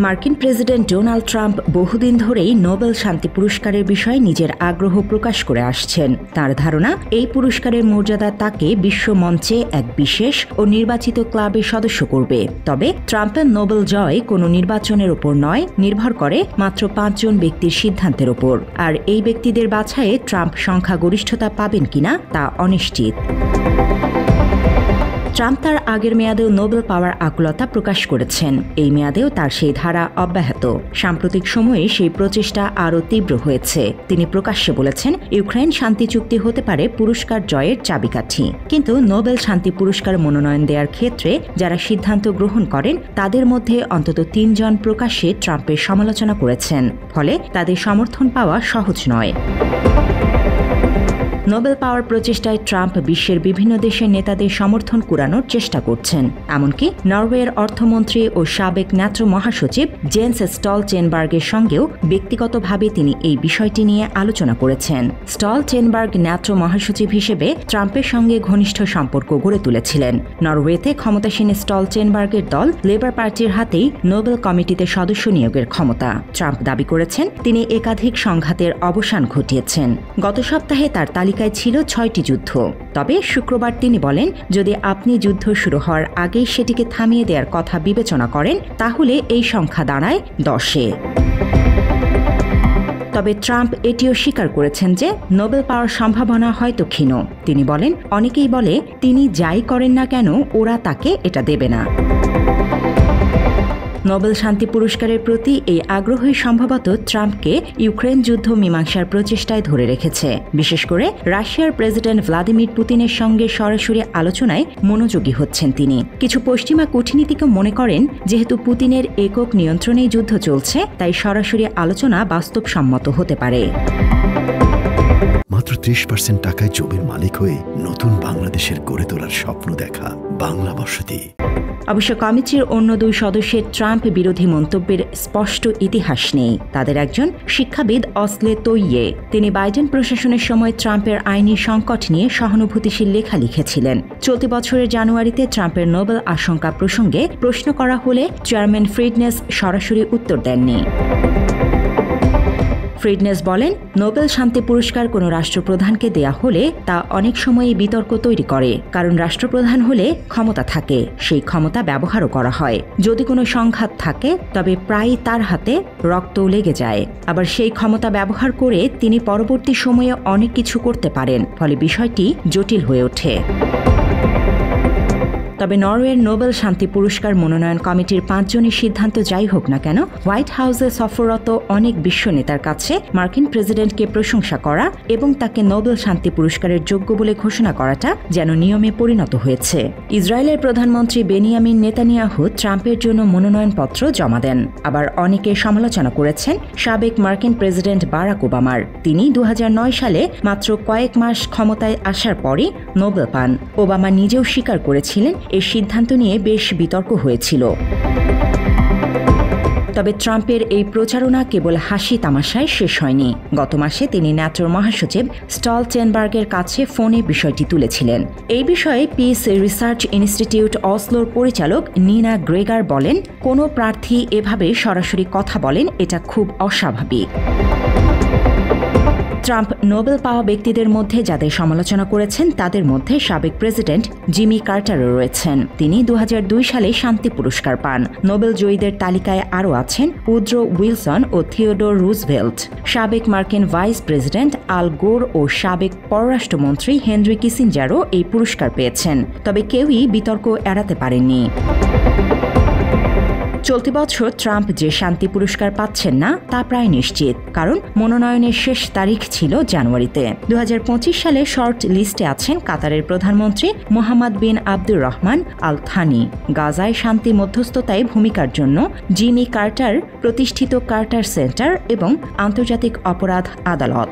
মার্কিন president Donald Trump বহুদিন ধরেই নোবেল শান্তি পুরস্কারের বিষয়ে নিজের আগ্রহ প্রকাশ করে আসছেন। তার ধারণা, এই পুরস্কারের মর্যাদা তাকে বিশ্ব মঞ্চে এক বিশেষ ও নির্বাচিত ক্লাবের সদস্য করবে। তবে ট্রাম্পের নোবেল জয় কোনো নির্বাচনের ওপর নয়, নির্ভর করে মাত্র 5 জন ব্যক্তির সিদ্ধান্তের ওপর। আর এই ব্যক্তিদের বাছাইয়ে ট্রাম্প সংখ্যাগরিষ্ঠতা পাবেন কিনা তা অনিশ্চিত। ট্রাম্প তার আগের মেয়াদেও নোবেল পাওয়ার আকুলতা প্রকাশ করেছেন। এই মেয়াদেও তার সেই ধারা অব্যাহত। সাম্প্রতিক সময়ে সেই প্রচেষ্টা আরও তীব্র হয়েছে। তিনি প্রকাশ্যে বলেছেন, ইউক্রেন শান্তি চুক্তি হতে পারে পুরস্কার জয়ের চাবিকাঠি। কিন্তু নোবেল শান্তি পুরস্কার মনোনয়ন দেওয়ার ক্ষেত্রে যারা সিদ্ধান্ত গ্রহণ করেন তাদের মধ্যে অন্তত 3 জন প্রকাশ্যে ট্রাম্পের সমালোচনা করেছেন। ফলে তাদের সমর্থন পাওয়া সহজ নয়। নোবেল পাওয়ার প্রচেষ্টায় ট্রাম্প বিশ্বের বিভিন্ন দেশের নেতাদের সমর্থন কুড়ানোর চেষ্টা করছেন। এমনকি নরওয়ের অর্থমন্ত্রী ও সাবেক ন্যাটো মহাসচিব জেন্স স্টলটেনবার্গের সঙ্গেও ব্যক্তিগতভাবে তিনি এই বিষয়টি নিয়ে আলোচনা করেছেন। স্টলটেনবার্গ ন্যাটো মহাসচিব হিসেবে ট্রাম্পের সঙ্গে ঘনিষ্ঠ সম্পর্ক গড়ে তুলেছিলেন। নরওয়েতে ক্ষমতাসীন স্টলটেনবার্গের দল লেবার পার্টির হাতেই নোবেল কমিটিতে সদস্য নিয়োগের ক্ষমতা। ট্রাম্প দাবি করেছেন, তিনি একাধিক সংঘাতের অবসান ঘটিয়েছেন। গত সপ্তাহে তার তালিকায় ছিল 6টি যুদ্ধ। তবে শুক্রবার তিনি বলেন, যদি আপনি যুদ্ধ শুরু হওয়ার আগেই সেটিকে থামিয়ে দেওয়ার কথা বিবেচনা করেন তাহলে এই সংখ্যা দাঁড়ায় 10-এ। তবে ট্রাম্প এটিও স্বীকার করেছেন যে নোবেল পাওয়ার সম্ভাবনা হয়তো ক্ষীণ। তিনি বলেন, অনেকেই বলে তিনি যাই করেন না কেন ওরা তাকে এটা দেবে না। নোবেল শান্তি পুরস্কারের প্রতি এই আগ্রহই সম্ভবত ট্রাম্পকে ইউক্রেন যুদ্ধ মীমাংসার প্রচেষ্টায় ধরে রেখেছে। বিশেষ করে রাশিয়ার প্রেসিডেন্ট ভ্লাদিমির পুতিনের সঙ্গে সরাসরি আলোচনায় মনোযোগী হচ্ছেন তিনি। কিছু পশ্চিমা কূটনীতিকও মনে করেন, যেহেতু পুতিনের একক নিয়ন্ত্রণেই যুদ্ধ চলছে, তাই সরাসরি আলোচনা বাস্তবসম্মত হতে পারে। মাত্র 30% টাকায় জমির মালিক হয়ে নতুন বাংলাদেশের গড়ে তোলার স্বপ্ন দেখা বাংলা বসতি। অবশ্য কমিটির অন্য 2 সদস্যের ট্রাম্প বিরোধী মন্তব্যের স্পষ্ট ইতিহাস নেই। তাদের একজন শিক্ষাবিদ অসলে তৈয়ে। তিনি বাইডেন প্রশাসনের সময় ট্রাম্পের আইনি সংকট নিয়ে সহানুভূতিশীল লেখা লিখেছিলেন। চলতি বছরের জানুয়ারিতে ট্রাম্পের নোবেল আশঙ্কা প্রসঙ্গে প্রশ্ন করা হলে চেয়ারম্যান ফ্রিডনেস সরাসরি উত্তর দেননি। ফ্রিডনেস বলেন, নোবেল শান্তি পুরস্কার কোনো রাষ্ট্রপ্রধানকে দেয়া হলে তা অনেক সময়ই বিতর্ক তৈরি করে। কারণ রাষ্ট্রপ্রধান হলে ক্ষমতা থাকে, সেই ক্ষমতা ব্যবহারও করা হয়। যদি কোনো সংঘাত থাকে তবে প্রায়ই তার হাতে রক্তও লেগে যায়। আবার সেই ক্ষমতা ব্যবহার করে তিনি পরবর্তী সময়ে অনেক কিছু করতে পারেন। ফলে বিষয়টি জটিল হয়ে ওঠে। তবে নরওয়ের নোবেল শান্তি পুরস্কার মনোনয়ন কমিটির 5 জনের সিদ্ধান্ত যাই হোক না কেন, হোয়াইট হাউসে সফররত অনেক বিশ্ব নেতার কাছে মার্কিন প্রেসিডেন্টকে প্রশংসা করা এবং তাকে নোবেল শান্তি পুরস্কারের যোগ্য বলে ঘোষণা করাটা যেন নিয়মে পরিণত হয়েছে। ইসরায়েলের প্রধানমন্ত্রী বেনিয়ামিন নেতানিয়াহু ট্রাম্পের জন্য মনোনয়নপত্র জমা দেন। আবার অনেকে সমালোচনা করেছেন সাবেক মার্কিন প্রেসিডেন্ট বারাক ওবামার। তিনি 2009 সালে মাত্র কয়েক মাস ক্ষমতায় আসার পরই নোবেল পান। ওবামা নিজেও স্বীকার করেছিলেন এই সিদ্ধান্ত নিয়ে বেশ বিতর্ক হয়েছিল। তবে ট্রাম্পের এই প্রচারণা কেবল হাসি তামাশায় শেষ হয়নি। গত মাসে তিনি ন্যাটোর মহাসচিব স্টলটেনবার্গের কাছে ফোনে বিষয়টি তুলেছিলেন। এই বিষয়ে পিস রিসার্চ ইনস্টিটিউট অসলোর পরিচালক নিনা গ্রেগার বলেন, কোনো প্রার্থী এভাবে সরাসরি কথা বলেন এটা খুব অস্বাভাবিক। ট্রাম্প নোবেল পাওয়া ব্যক্তিদের মধ্যে যাদের সমালোচনা করেছেন তাদের মধ্যে সাবেক প্রেসিডেন্ট জিমি কার্টারও রয়েছেন। তিনি 2002 সালে শান্তি পুরস্কার পান। নোবেল জয়ীদের তালিকায় আরও আছেন উড্রো উইলসন ও থিওডোর রুজভেল্ট। সাবেক মার্কিন ভাইস প্রেসিডেন্ট আল গোর ও সাবেক পররাষ্ট্রমন্ত্রী হেনরি কিসিঞ্জারও এই পুরস্কার পেয়েছেন। তবে কেউই বিতর্ক এড়াতে পারেননি। চলতি বছর ট্রাম্প যে শান্তি পুরস্কার পাচ্ছেন না তা প্রায় নিশ্চিত, কারণ মনোনয়নের শেষ তারিখ ছিল জানুয়ারিতে। 2025 সালে শর্ট লিস্টে আছেন কাতারের প্রধানমন্ত্রী মোহাম্মদ বিন আব্দুর রহমান আল থানি। গাজায় শান্তি মধ্যস্থতায় ভূমিকার জন্য জিমি কার্টার প্রতিষ্ঠিত কার্টার সেন্টার এবং আন্তর্জাতিক অপরাধ আদালত।